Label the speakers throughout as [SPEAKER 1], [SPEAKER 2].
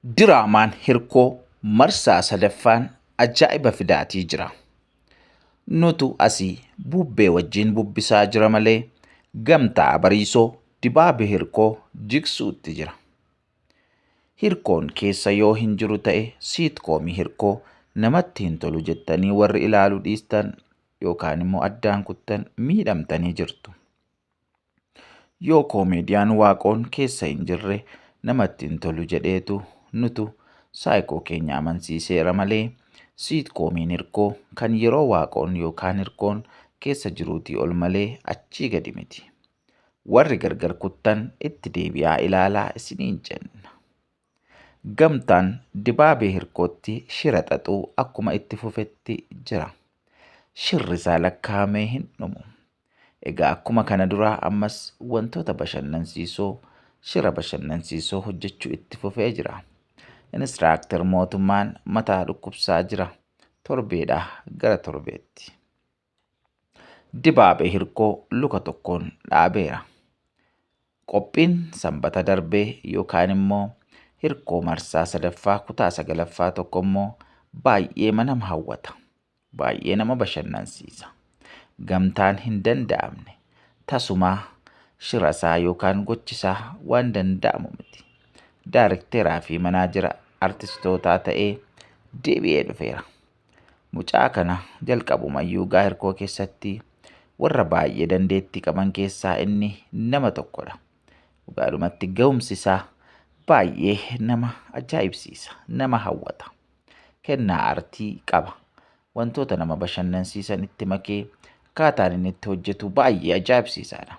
[SPEAKER 1] Diraamaan Hirkoo marsaa sadaffaan ajaa'iba fidaatii jira. Nutu asii bubbee wajjin bubbisaa jira malee gamtaa bariisoo dibaabee hirkoo jigsuutti jira. Hirkoon keessa yoo hin jiru ta'e siitkoomii hirkoo namatti hin tolu jettanii warri ilaaluu dhiistan yookaan immoo addaan kuttan miidhamtanii jirtu. Yoo koomediyaan Waaqoon keessa hin jirre namatti hin tolu jedheetu nutu saayikoo keenya amansiiseera malee siitkoomiin hirkoo kan yeroo Waaqoon yookaan hirkoon keessa jiruutii ol malee achii gadi miti. Warri gargar kuttan itti deebi'aa ilaalaa isiniin jenna. Gamtaan dibaabee hirkootti shira xaxuu akkuma itti fufetti jira. Shirri isaa lakkaa'amee hin dhumu. Egaa akkuma kana duraa ammas wantoota bashannansiisoo shira bashannansiisoo hojjechuu itti fufee jira. Inistiraaktar mootummaan mataa dhukkubsaa jira. Torbeedhaa gara torbeetti. Dibaabee hirkoo luka tokkoon dhaabeera. Qophiin sanbata darbee yookaan immoo hirkoo marsaa sadaffaa kutaa 9ffaa tokko immoo baay'ee nama hawwata. Baay'ee nama bashannansiisa. Gamtaan hin danda'amne tasumaa shira isaa yookaan gochisaa waan danda'amu miti. Daarekteeraa fi manaajira artistootaa ta'ee deebi'ee dhufeera. Mucaa kana jalqabumayyuu hirkoo keessatti warra baay'ee dandeettii qaban keessaa inni nama tokkodha. Dhugaadhumatti ga'umsi isaa baay'ee nama ajaa'ibsiisa, nama hawwata. Kennaa aartii qaba. Wantoota nama bashannansiisan itti makee akkaataan inni itti hojjetu baay'ee ajaa'ibsiisaadha.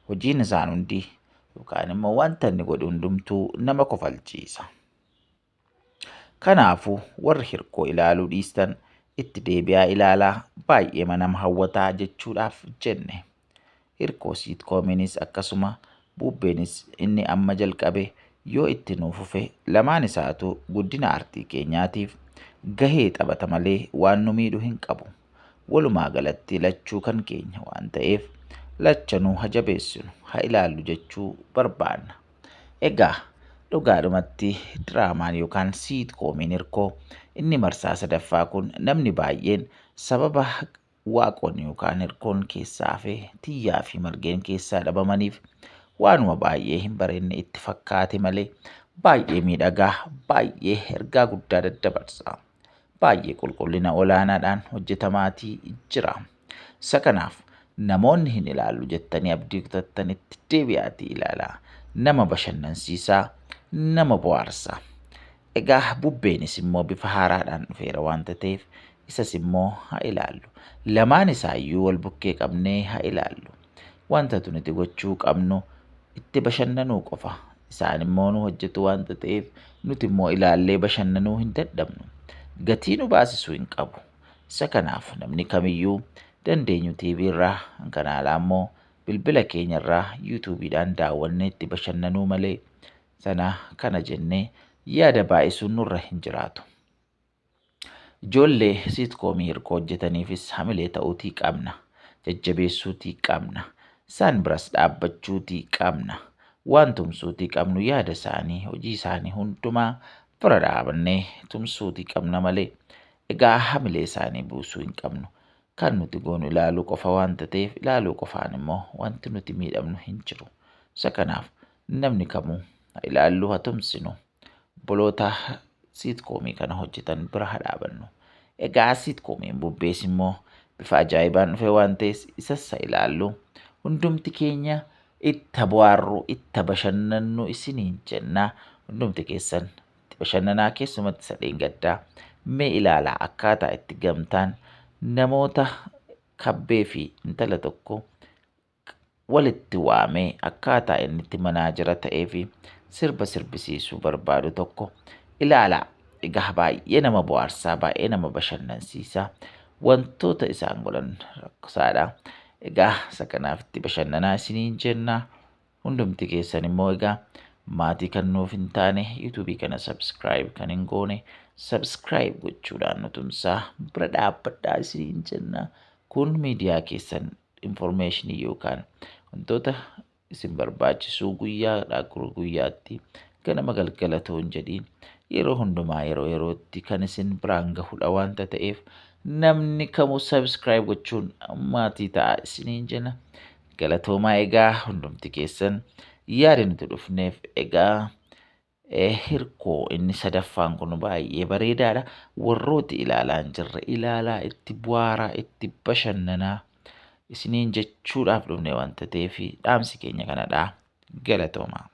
[SPEAKER 1] Hojiin isaan hundi yookaan immoo wanta inni godhu hundumtuu nama kofalchiisa. Kanaafuu warri hirkoo ilaaluu dhiistan itti deebi'aa ilaalaa baay'ee nama hawwataa jechuudhaaf jenne. Hirkoo siitkoomiinis akkasuma bubbeenis inni amma jalqabe yoo itti nuuf fufe lamaan isaatu guddina aartii keenyaatiif gahee taphata malee waan nu miidhu hin qabu. Walumaa galatti lachuu kan keenya waan ta'eef lachanuu haa jabeessinu, haa ilaallu jechuu barbaanna. Egaa dhugaadhumatti diraamaan yookaan siitkoomiin hirkoo inni marsaa sadaffaa kun namni baay'een sababa Waaqoon yookaan hirkoon keessaa hafee tiyyaa fi margeen keessaa dhabamaniif waanuma baay'ee hin barenne itti fakkaate malee baay'ee miidhagaa, baay'ee ergaa guddaa daddabarsa. Baay'ee qulqullina olaanaadhaan hojjetamaatii jira. Isa kanaaf namoonni hin ilaallu jettanii abdii kutattan itti deebi'aatii ilaalaa. Nama bashannansiisaa, nama bohaarsa. Egaa bubbeenis immoo bifa haaraadhaan dhufeera waanta ta'eef isas immoo haa ilaallu. Lamaan isaayyuu wal bukkee qabnee haa ilaallu. Wanta nuti gochuu qabnu itti bashannanuu qofa. Isaan immoo nu hojjetu waanta ta'eef nuti immoo ilaallee bashannanuu hin dadhabnu. Gatii nu baasisuu hin qabu. Isa kanaaf namni kamiyyuu dandeenyu TV irraa kan alaa immoo bilbila keenya irraa yuutuubiidhaan daawwannee itti bashannanuu malee sana kana jennee yaada baay'isuun nurra hin jiraatu. Ijoollee siitkoomii hirkoo hojjetaniifis hamilee ta'uutii qabna. Jajjabeessuutii qabna. Isaan biras dhaabbachuutii qabna. Waan tumsuutii qabnu yaada isaanii, hojii isaanii hundumaa bira dhaabannee tumsuutii qabna malee egaa hamilee isaanii buusuu hin qabnu. Kan nuti goonu ilaaluu qofa waanta ta'eef ilaaluu qofaan immoo wanti nuti miidhamnu hin jiru. Isa kanaaf namni kamuu haa ilaallu, haa tumsinu. Obboloota siitkoomii kana hojjetan bira haa dhaabannu. Egaa siitkoomiin bubbees immoo bifa ajaa'ibaan dhufe waan ta'eef isas haa ilaallu. Hundumti keenya itti bohaarru, itti bashannannu isiniin jenna. Hundumti keessan itti bashannanaa, keessumatti isa dheengaddaa mee ilaalaa akkaataa itti gamtaan namoota kabbee fi intala tokko walitti waamee akkaataa inni itti manaajara ta'ee fi sirba sirbisiisuu barbaadu tokko ilaalaa. Egaa baay'ee nama bohaarsaa, baay'ee nama bashannansiisaa. Wantoota isaan godhan rakkisaadha. Egaa isa kanaaf itti bashannanaa isiniin jenna. Hundumti keessan immoo egaa maatii kan nuuf hin taane yuutuubii kana sabskiraayib kan hin goone sabskiraayib gochuudhaan nu tumsaa bira dhaabbadhaa isiniin jenna. Kun miidiyaa keessan infoormeeshinii yookaan wantoota isin barbaachisuu guyyaadhaa guyyaatti ganama galgala ta'uu hin jedhiin yeroo hundumaa yerootti kan isin biraan gahudha waanta ta'eef namni kamuu subscribe gochuun maatii ta'a isiniin jenna. Galatoomaa egaa hundumti keessan yaada nuti dhufneef egaa hirkoo inni sadaffaan kun baay'ee bareedaadha. Warrooti ilaalaa hin jirre ilaalaa, itti bohaaraa, itti bashannanaa isiniin jechuudhaaf dhufne waanta ta'eef dhaamsi keenya kanadha. Galatoomaa.